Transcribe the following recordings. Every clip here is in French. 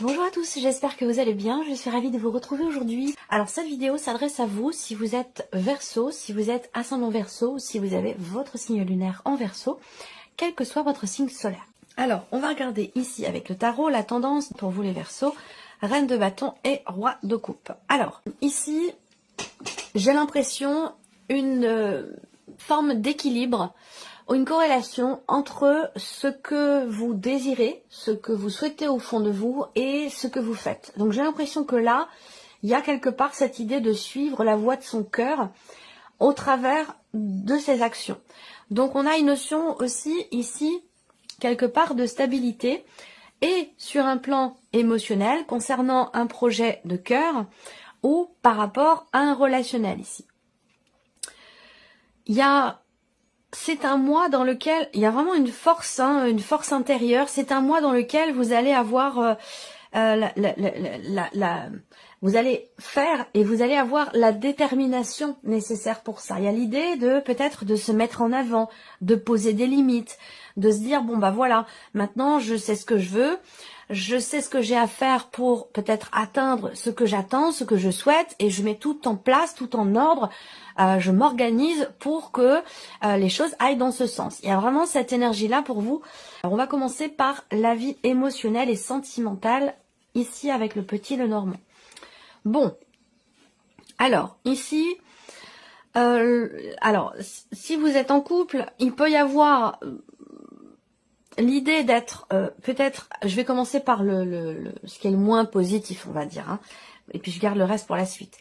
Bonjour à tous, j'espère que vous allez bien, je suis ravie de vous retrouver aujourd'hui. Alors cette vidéo s'adresse à vous si vous êtes Verseau, si vous êtes ascendant Verseau, ou si vous avez votre signe lunaire en Verseau, quel que soit votre signe solaire. Alors on va regarder ici avec le tarot la tendance pour vous les Verseaux, Reine de bâton et Roi de coupe. Alors ici j'ai l'impression une forme d'équilibre, une corrélation entre ce que vous désirez, ce que vous souhaitez au fond de vous et ce que vous faites. Donc j'ai l'impression que là, il y a quelque part cette idée de suivre la voie de son cœur au travers de ses actions. Donc on a une notion aussi ici, quelque part, de stabilité et sur un plan émotionnel concernant un projet de cœur ou par rapport à un relationnel ici. C'est un mois dans lequel il y a vraiment une force intérieure. C'est un mois dans lequel vous allez avoir vous allez faire et vous allez avoir la détermination nécessaire pour ça. Il y a l'idée de peut-être de se mettre en avant, de poser des limites, de se dire bon bah voilà, maintenant je sais ce que je veux, je sais ce que j'ai à faire pour peut-être atteindre ce que j'attends, ce que je souhaite, et je mets tout en place, tout en ordre. Je m'organise pour que les choses aillent dans ce sens. Il y a vraiment cette énergie-là pour vous. Alors, on va commencer par la vie émotionnelle et sentimentale, ici avec le petit Lenormand. Bon, alors, ici, si vous êtes en couple, il peut y avoir l'idée d'être, peut-être, je vais commencer par ce qui est le moins positif, on va dire, hein, et puis je garde le reste pour la suite.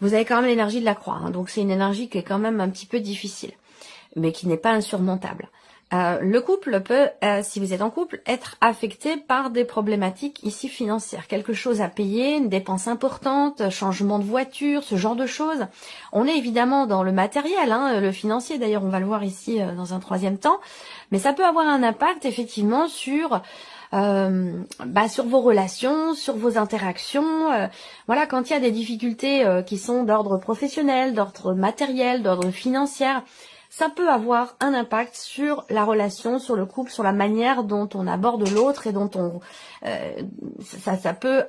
Vous avez quand même l'énergie de la croix, hein, donc c'est une énergie qui est quand même un petit peu difficile, mais qui n'est pas insurmontable. Le couple peut, si vous êtes en couple, être affecté par des problématiques ici financières. Quelque chose à payer, une dépense importante, changement de voiture, ce genre de choses. On est évidemment dans le matériel, hein, le financier, d'ailleurs on va le voir ici dans un troisième temps, mais ça peut avoir un impact effectivement sur vos relations, sur vos interactions. Voilà, quand il y a des difficultés qui sont d'ordre professionnel, d'ordre matériel, d'ordre financier, ça peut avoir un impact sur la relation, sur le couple, sur la manière dont on aborde l'autre et dont on ça peut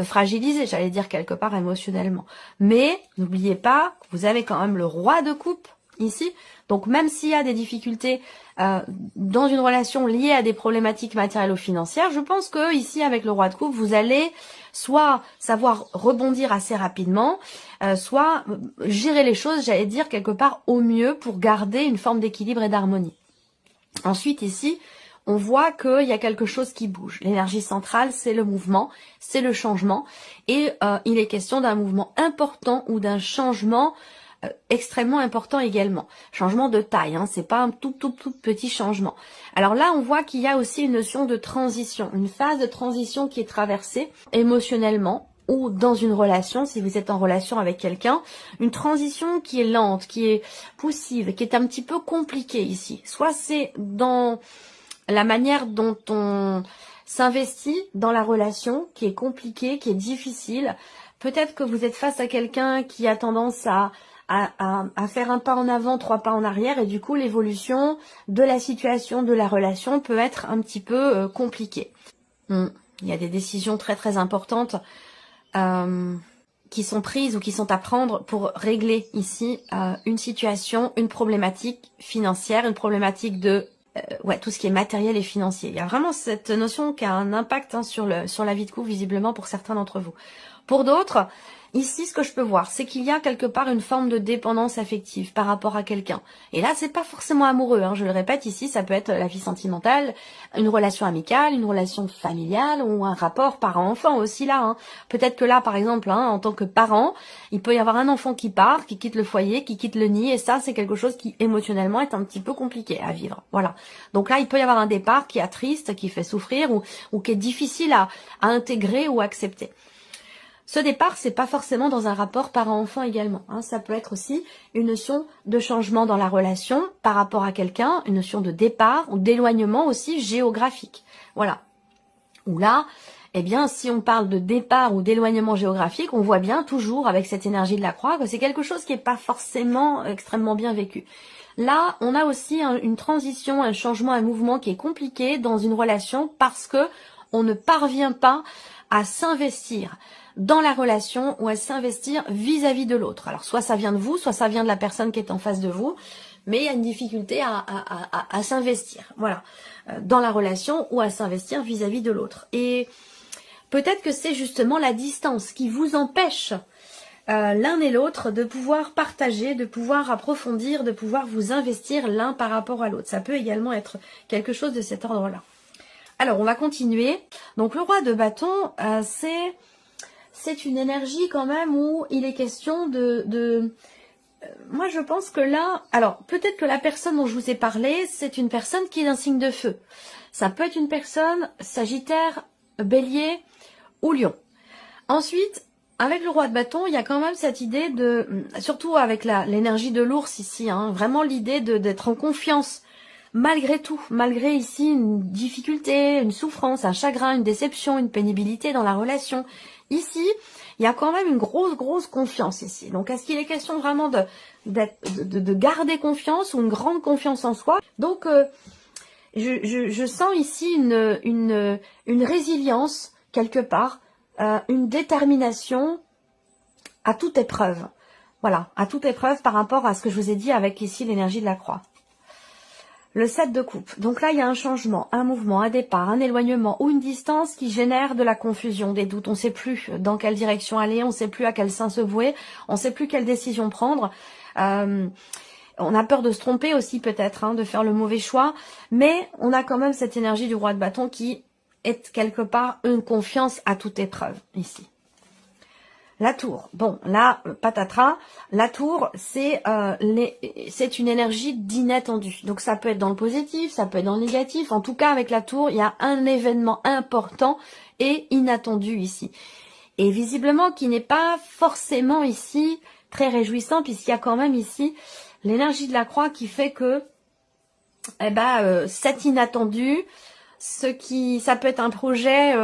fragiliser, j'allais dire quelque part émotionnellement. Mais n'oubliez pas, vous avez quand même le roi de coupe ici. Donc même s'il y a des difficultés dans une relation liée à des problématiques matérielles ou financières, je pense que ici avec le roi de coupe, vous allez soit savoir rebondir assez rapidement, soit gérer les choses, j'allais dire quelque part au mieux pour garder une forme d'équilibre et d'harmonie. Ensuite ici, on voit qu'il y a quelque chose qui bouge. L'énergie centrale, c'est le mouvement, c'est le changement, et il est question d'un mouvement important ou d'un changement extrêmement important également. Changement de taille, hein, c'est pas un tout petit changement. Alors là, on voit qu'il y a aussi une notion de transition, une phase de transition qui est traversée émotionnellement ou dans une relation, si vous êtes en relation avec quelqu'un, une transition qui est lente, qui est poussive, qui est un petit peu compliquée ici. Soit c'est dans la manière dont on s'investit dans la relation, qui est compliquée, qui est difficile. Peut-être que vous êtes face à quelqu'un qui a tendance à faire un pas en avant, 3 pas en arrière, et du coup l'évolution de la situation, de la relation peut être un petit peu compliquée. Il y a des décisions très importantes qui sont prises ou qui sont à prendre pour régler ici une situation, une problématique financière, une problématique de tout ce qui est matériel et financier. Il y a vraiment cette notion qui a un impact sur la vie de couple, visiblement pour certains d'entre vous. Pour d'autres, ici, ce que je peux voir, c'est qu'il y a quelque part une forme de dépendance affective par rapport à quelqu'un. Et là, c'est pas forcément amoureux, hein, je le répète, ici, ça peut être la vie sentimentale, une relation amicale, une relation familiale ou un rapport parent-enfant aussi là. Hein. Peut-être que là, par exemple, hein, en tant que parent, il peut y avoir un enfant qui part, qui quitte le foyer, qui quitte le nid, et ça, c'est quelque chose qui émotionnellement est un petit peu compliqué à vivre. Voilà. Donc là, il peut y avoir un départ qui est triste, qui fait souffrir ou qui est difficile à intégrer ou accepter. Ce départ, c'est pas forcément dans un rapport parent-enfant également. Hein. Ça peut être aussi une notion de changement dans la relation par rapport à quelqu'un, une notion de départ ou d'éloignement aussi géographique. Voilà. Ou là, eh bien, si on parle de départ ou d'éloignement géographique, on voit bien toujours avec cette énergie de la croix que c'est quelque chose qui n'est pas forcément extrêmement bien vécu. Là, on a aussi une transition, un changement, un mouvement qui est compliqué dans une relation parce que on ne parvient pas à s'investir dans la relation ou à s'investir vis-à-vis de l'autre. Alors soit ça vient de vous, soit ça vient de la personne qui est en face de vous, mais il y a une difficulté à s'investir, voilà, dans la relation ou à s'investir vis-à-vis de l'autre. Et peut-être que c'est justement la distance qui vous empêche l'un et l'autre de pouvoir partager, de pouvoir approfondir, de pouvoir vous investir l'un par rapport à l'autre. Ça peut également être quelque chose de cet ordre-là. Alors, on va continuer. Donc, le roi de bâton, c'est une énergie quand même où il est question moi, je pense que là... Alors, peut-être que la personne dont je vous ai parlé, c'est une personne qui est d'un signe de feu. Ça peut être une personne Sagittaire, Bélier ou Lion. Ensuite, avec le roi de bâton, il y a quand même cette idée de... Surtout avec l'énergie de l'ours ici, hein, vraiment l'idée d'être en confiance. Malgré tout, malgré ici une difficulté, une souffrance, un chagrin, une déception, une pénibilité dans la relation. Ici, il y a quand même une grosse confiance ici. Donc, est-ce qu'il est question vraiment de garder confiance ou une grande confiance en soi? Donc, je sens ici une résilience quelque part, une détermination à toute épreuve. Voilà, à toute épreuve par rapport à ce que je vous ai dit avec ici l'énergie de la croix. Le 7 de coupe. Donc là, il y a un changement, un mouvement, un départ, un éloignement ou une distance qui génère de la confusion, des doutes. On ne sait plus dans quelle direction aller, on ne sait plus à quel sein se vouer, on ne sait plus quelle décision prendre. On a peur de se tromper aussi peut-être, hein, de faire le mauvais choix. Mais on a quand même cette énergie du roi de bâton qui est quelque part une confiance à toute épreuve ici. La tour, bon, là, patatras, la tour, c'est une énergie d'inattendu. Donc, ça peut être dans le positif, ça peut être dans le négatif. En tout cas, avec la tour, il y a un événement important et inattendu ici. Et visiblement, qui n'est pas forcément ici très réjouissant, puisqu'il y a quand même ici l'énergie de la croix qui fait que, cet inattendu... ça peut être un projet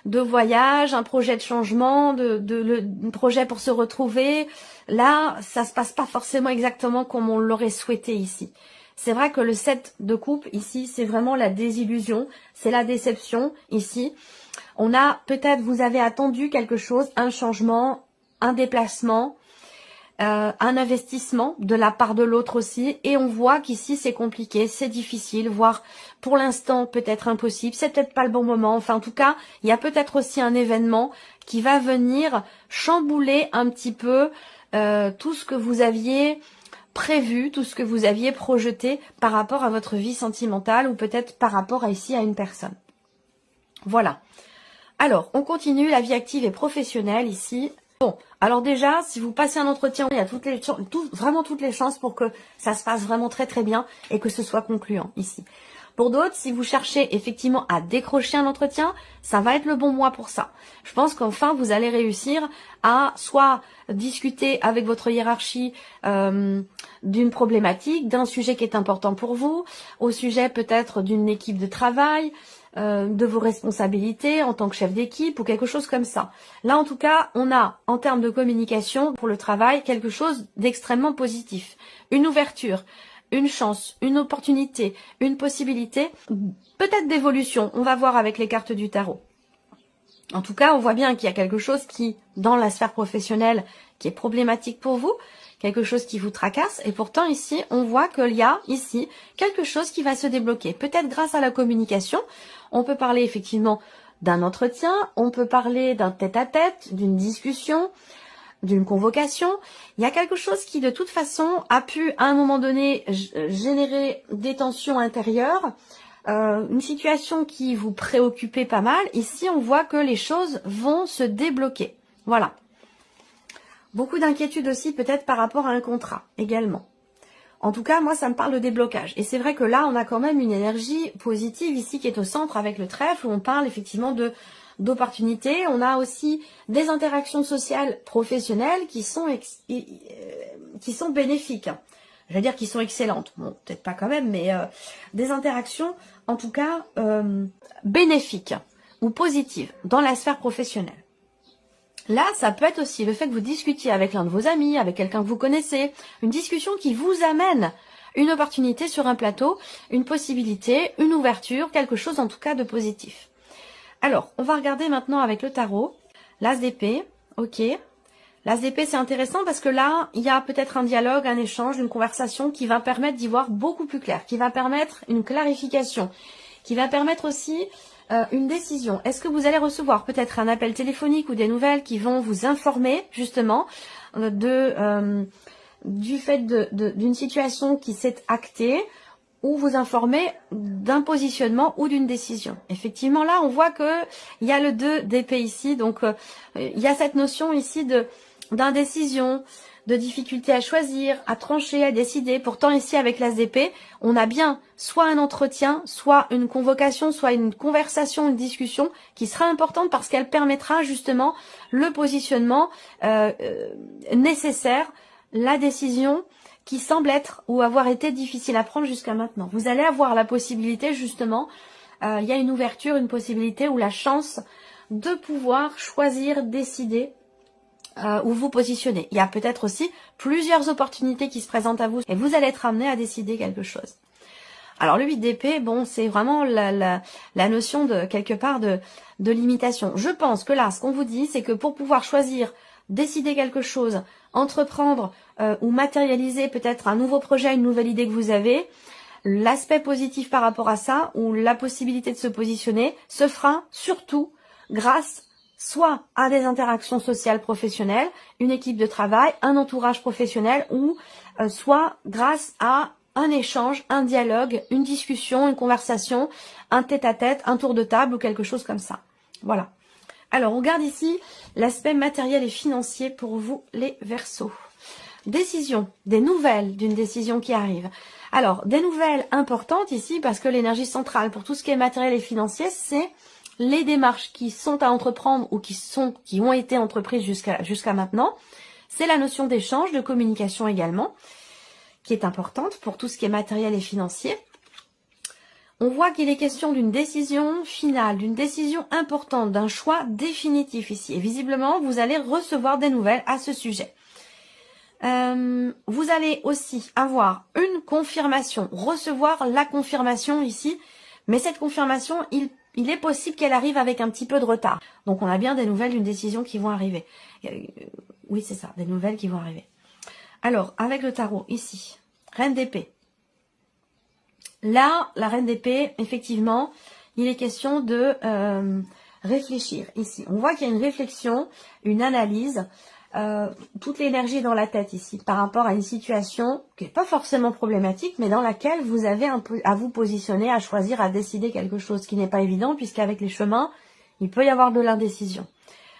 de voyage, un projet de changement, un projet pour se retrouver. Là, ça se passe pas forcément exactement comme on l'aurait souhaité ici. C'est vrai que le 7 de coupe ici, c'est vraiment la désillusion, c'est la déception ici. On a peut-être, vous avez attendu quelque chose, un changement, un déplacement, un investissement de la part de l'autre aussi, et on voit qu'ici c'est compliqué, c'est difficile, voire pour l'instant peut-être impossible, c'est peut-être pas le bon moment, enfin en tout cas il y a peut-être aussi un événement qui va venir chambouler un petit peu tout ce que vous aviez prévu, tout ce que vous aviez projeté par rapport à votre vie sentimentale ou peut-être par rapport à ici à une personne. Voilà. Alors on continue, la vie active et professionnelle ici. Bon, alors déjà, si vous passez un entretien, il y a vraiment toutes les chances pour que ça se passe vraiment très bien et que ce soit concluant ici. Pour d'autres, si vous cherchez effectivement à décrocher un entretien, ça va être le bon mois pour ça. Je pense qu'enfin, vous allez réussir à soit discuter avec votre hiérarchie d'une problématique, d'un sujet qui est important pour vous, au sujet peut-être d'une équipe de travail, de vos responsabilités en tant que chef d'équipe ou quelque chose comme ça. Là, en tout cas, on a, en termes de communication pour le travail, quelque chose d'extrêmement positif. Une ouverture, une chance, une opportunité, une possibilité, peut-être d'évolution. On va voir avec les cartes du tarot. En tout cas, on voit bien qu'il y a quelque chose qui, dans la sphère professionnelle, qui est problématique pour vous, quelque chose qui vous tracasse, et pourtant ici, on voit qu'il y a ici quelque chose qui va se débloquer. Peut-être grâce à la communication, on peut parler effectivement d'un entretien, on peut parler d'un tête-à-tête, d'une discussion, d'une convocation. Il y a quelque chose qui, de toute façon, a pu, à un moment donné, générer des tensions intérieures, une situation qui vous préoccupait pas mal. Ici, on voit que les choses vont se débloquer. Voilà. Beaucoup d'inquiétudes aussi, peut-être par rapport à un contrat, également. En tout cas, moi, ça me parle de déblocage. Et c'est vrai que là, on a quand même une énergie positive ici qui est au centre avec le trèfle, où on parle effectivement d'opportunités. On a aussi des interactions sociales professionnelles qui sont bénéfiques. Je vais dire qui sont excellentes. Bon, peut-être pas quand même, mais des interactions, en tout cas, bénéfiques ou positives dans la sphère professionnelle. Là, ça peut être aussi le fait que vous discutiez avec l'un de vos amis, avec quelqu'un que vous connaissez, une discussion qui vous amène une opportunité sur un plateau, une possibilité, une ouverture, quelque chose en tout cas de positif. Alors, on va regarder maintenant avec le tarot. L'as d'épée, ok. L'as d'épée, c'est intéressant parce que là, il y a peut-être un dialogue, un échange, une conversation qui va permettre d'y voir beaucoup plus clair, qui va permettre une clarification, qui va permettre aussi une décision. Est-ce que vous allez recevoir peut-être un appel téléphonique ou des nouvelles qui vont vous informer justement du fait d'une situation qui s'est actée, ou vous informer d'un positionnement ou d'une décision. Effectivement, là, on voit que il y a le 2 d'épée ici, donc il y a cette notion ici d'indécision, de difficulté à choisir, à trancher, à décider. Pourtant, ici, avec l'as d'épée, on a bien soit un entretien, soit une convocation, soit une conversation, une discussion qui sera importante parce qu'elle permettra justement le positionnement nécessaire, la décision qui semble être ou avoir été difficile à prendre jusqu'à maintenant. Vous allez avoir la possibilité justement, il y a une ouverture, une possibilité ou la chance de pouvoir choisir, décider où vous positionnez. Il y a peut-être aussi plusieurs opportunités qui se présentent à vous et vous allez être amené à décider quelque chose. Alors le 8 d'épée, bon, c'est vraiment la notion de quelque part de limitation. Je pense que là, ce qu'on vous dit, c'est que pour pouvoir choisir, décider quelque chose, entreprendre ou matérialiser peut-être un nouveau projet, une nouvelle idée que vous avez, l'aspect positif par rapport à ça, ou la possibilité de se positionner, se fera surtout grâce soit à des interactions sociales professionnelles, une équipe de travail, un entourage professionnel, ou soit grâce à un échange, un dialogue, une discussion, une conversation, un tête-à-tête, un tour de table ou quelque chose comme ça. Voilà. Alors, on regarde ici l'aspect matériel et financier pour vous, les Verseaux. Décision, des nouvelles d'une décision qui arrive. Alors, des nouvelles importantes ici, parce que l'énergie centrale pour tout ce qui est matériel et financier, c'est les démarches qui sont à entreprendre ou qui ont été entreprises jusqu'à maintenant. C'est la notion d'échange, de communication également, qui est importante pour tout ce qui est matériel et financier. On voit qu'il est question d'une décision finale, d'une décision importante, d'un choix définitif ici. Et visiblement, vous allez recevoir des nouvelles à ce sujet. Vous allez aussi avoir une confirmation, recevoir la confirmation ici. Mais cette confirmation, il est possible qu'elle arrive avec un petit peu de retard. Donc on a bien des nouvelles d'une décision qui vont arriver. Oui, c'est ça, des nouvelles qui vont arriver. Alors, avec le tarot, ici, Reine d'épée. Là, la Reine d'épée, effectivement, il est question de réfléchir ici. On voit qu'il y a une réflexion, une analyse, toute l'énergie dans la tête ici, par rapport à une situation qui n'est pas forcément problématique, mais dans laquelle vous avez un peu à vous positionner, à choisir, à décider quelque chose qui n'est pas évident, puisqu'avec les chemins, il peut y avoir de l'indécision,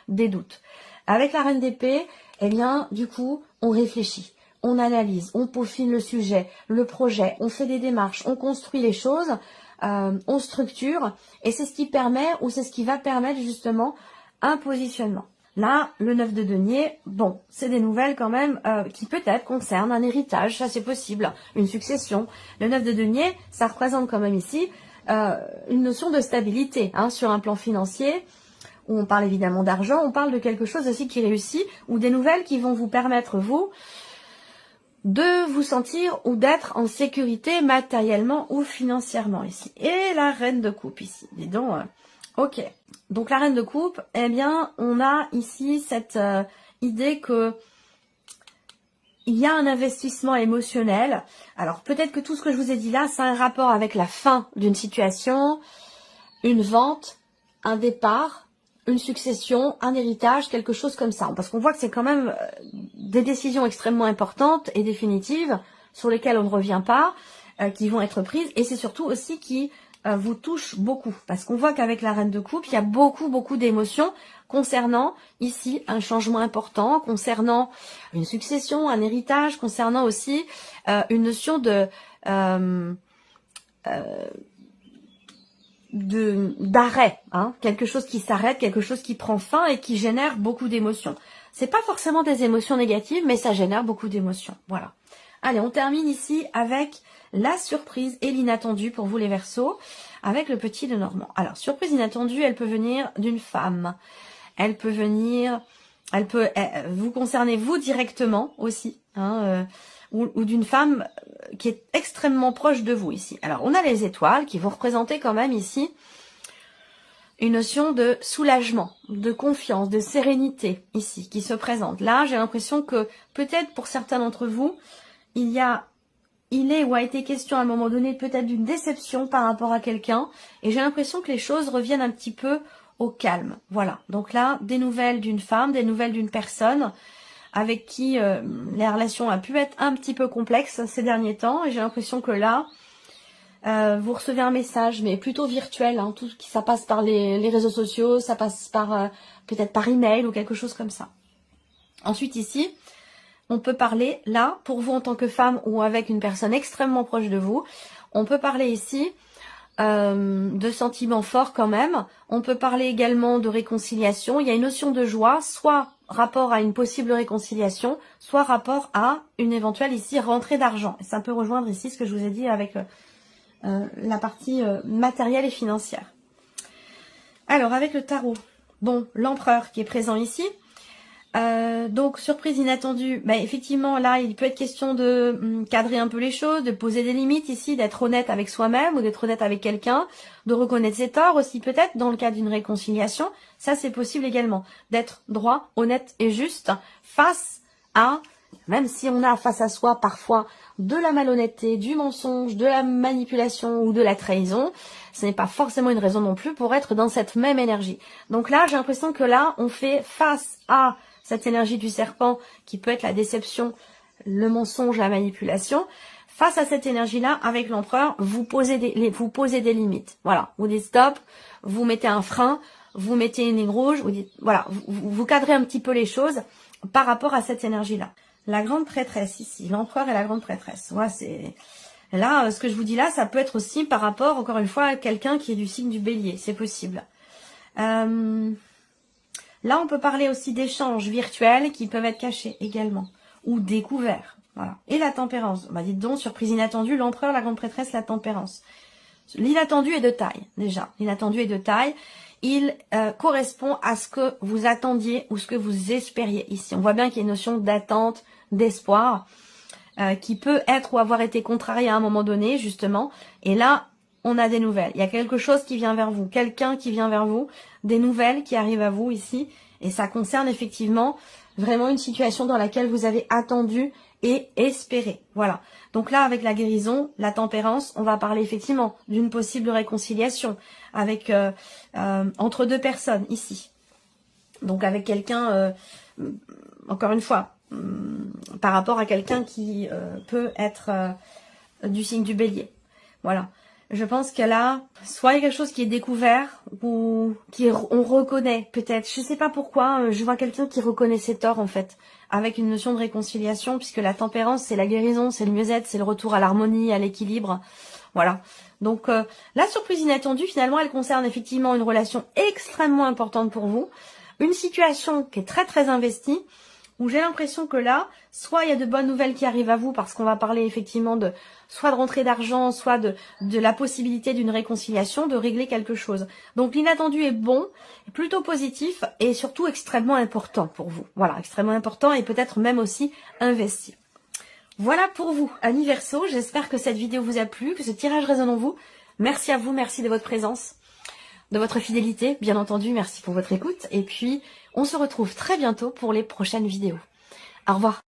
des doutes. Avec la Reine d'épée, eh bien, du coup, on réfléchit. On analyse, on peaufine le sujet, le projet, on fait des démarches, on construit les choses, on structure, et c'est ce qui permet, ou c'est ce qui va permettre justement un positionnement. Là, le 9 de denier, bon, c'est des nouvelles quand même qui peut-être concernent un héritage, ça c'est possible, une succession. Le 9 de denier, ça représente quand même ici une notion de stabilité sur un plan financier, où on parle évidemment d'argent, on parle de quelque chose aussi qui réussit, ou des nouvelles qui vont vous permettre, vous, de vous sentir ou d'être en sécurité matériellement ou financièrement ici. Et la Reine de coupe ici, dis donc, ok. Donc la Reine de coupe, eh bien, on a ici cette idée que il y a un investissement émotionnel. Alors peut-être que tout ce que je vous ai dit là, c'est un rapport avec la fin d'une situation, une vente, un départ, une succession, un héritage, quelque chose comme ça. Parce qu'on voit que c'est quand même des décisions extrêmement importantes et définitives sur lesquelles on ne revient pas, qui vont être prises. Et c'est surtout aussi qui vous touchent beaucoup. Parce qu'on voit qu'avec la Reine de coupe, il y a beaucoup d'émotions concernant ici un changement important, concernant une succession, un héritage, concernant aussi une notion d'arrêt, quelque chose qui s'arrête, quelque chose qui prend fin et qui génère beaucoup d'émotions. C'est pas forcément des émotions négatives, mais ça génère beaucoup d'émotions. Voilà. Allez, on termine ici avec la surprise et l'inattendu pour vous les Verseaux, avec le petit Lenormand. Alors, surprise inattendue, elle peut venir d'une femme. Elle peut venir, elle peut vous concerner vous directement aussi, ou d'une femme qui est extrêmement proche de vous ici. Alors, on a les étoiles qui vont représenter quand même ici une notion de soulagement, de confiance, de sérénité ici qui se présente. Là, j'ai l'impression que peut-être pour certains d'entre vous, il est ou a été question à un moment donné peut-être d'une déception par rapport à quelqu'un. Et j'ai l'impression que les choses reviennent un petit peu au calme. Voilà. Donc là, des nouvelles d'une femme, des nouvelles d'une personne avec qui la relation a pu être un petit peu complexe ces derniers temps. Et j'ai l'impression que là, vous recevez un message, mais plutôt virtuel. Hein, ça passe par les réseaux sociaux, ça passe par peut-être par email ou quelque chose comme ça. Ensuite ici, on peut parler, là, pour vous en tant que femme ou avec une personne extrêmement proche de vous, on peut parler ici de sentiments forts quand même. On peut parler également de réconciliation. Il y a une notion de joie, soit rapport à une possible réconciliation, soit rapport à une éventuelle ici rentrée d'argent. Et ça peut rejoindre ici ce que je vous ai dit avec la partie matérielle et financière. Alors, avec le tarot, bon, l'empereur qui est présent ici. Donc, surprise inattendue, bah, effectivement, là, il peut être question de cadrer un peu les choses, de poser des limites ici, d'être honnête avec soi-même ou d'être honnête avec quelqu'un, de reconnaître ses torts aussi peut-être dans le cas d'une réconciliation. Ça, c'est possible également, d'être droit, honnête et juste face à, même si on a face à soi parfois de la malhonnêteté, du mensonge, de la manipulation ou de la trahison, ce n'est pas forcément une raison non plus pour être dans cette même énergie. Donc là, j'ai l'impression que là, on fait face à cette énergie du serpent qui peut être la déception, le mensonge, la manipulation. Face à cette énergie-là, avec l'empereur, vous posez des limites. Voilà, vous dites stop, vous mettez un frein, vous mettez une ligne rouge, vous dites, voilà, vous cadrez un petit peu les choses par rapport à cette énergie-là. La grande prêtresse ici, l'empereur et la grande prêtresse. Ouais, c'est là, ce que je vous dis là, ça peut être aussi par rapport, encore une fois, à quelqu'un qui est du signe du bélier, c'est possible. Là, on peut parler aussi d'échanges virtuels qui peuvent être cachés également, ou découverts. Voilà. Et la tempérance. Bah, dites donc, surprise inattendue, l'empereur, la grande prêtresse, la tempérance. L'inattendu est de taille, déjà. L'inattendu est de taille. Il correspond à ce que vous attendiez ou ce que vous espériez ici. On voit bien qu'il y a une notion d'attente, d'espoir, qui peut être ou avoir été contrariée à un moment donné, justement. Et là, on a des nouvelles. Il y a quelque chose qui vient vers vous, quelqu'un qui vient vers vous, des nouvelles qui arrivent à vous ici. Et ça concerne effectivement vraiment une situation dans laquelle vous avez attendu et espéré. Voilà. Donc là, avec la guérison, la tempérance, on va parler effectivement d'une possible réconciliation avec entre deux personnes ici. Donc avec quelqu'un, encore une fois, par rapport à quelqu'un qui peut être du signe du bélier. Voilà. Je pense que là, soit il y a quelque chose qui est découvert, ou on reconnaît peut-être, je sais pas pourquoi, je vois quelqu'un qui reconnaît ses torts en fait, avec une notion de réconciliation, puisque la tempérance c'est la guérison, c'est le mieux-être, c'est le retour à l'harmonie, à l'équilibre, voilà. Donc la surprise inattendue finalement elle concerne effectivement une relation extrêmement importante pour vous, une situation qui est très très investie, où j'ai l'impression que là, soit il y a de bonnes nouvelles qui arrivent à vous, parce qu'on va parler effectivement de soit de rentrée d'argent, soit de la possibilité d'une réconciliation, de régler quelque chose. Donc l'inattendu est bon, plutôt positif, et surtout extrêmement important pour vous. Voilà, extrêmement important, et peut-être même aussi investi. Voilà pour vous, amis Verseau. J'espère que cette vidéo vous a plu, que ce tirage résonne en vous. Merci à vous, merci de votre présence, de votre fidélité, bien entendu, merci pour votre écoute. Et puis, on se retrouve très bientôt pour les prochaines vidéos. Au revoir.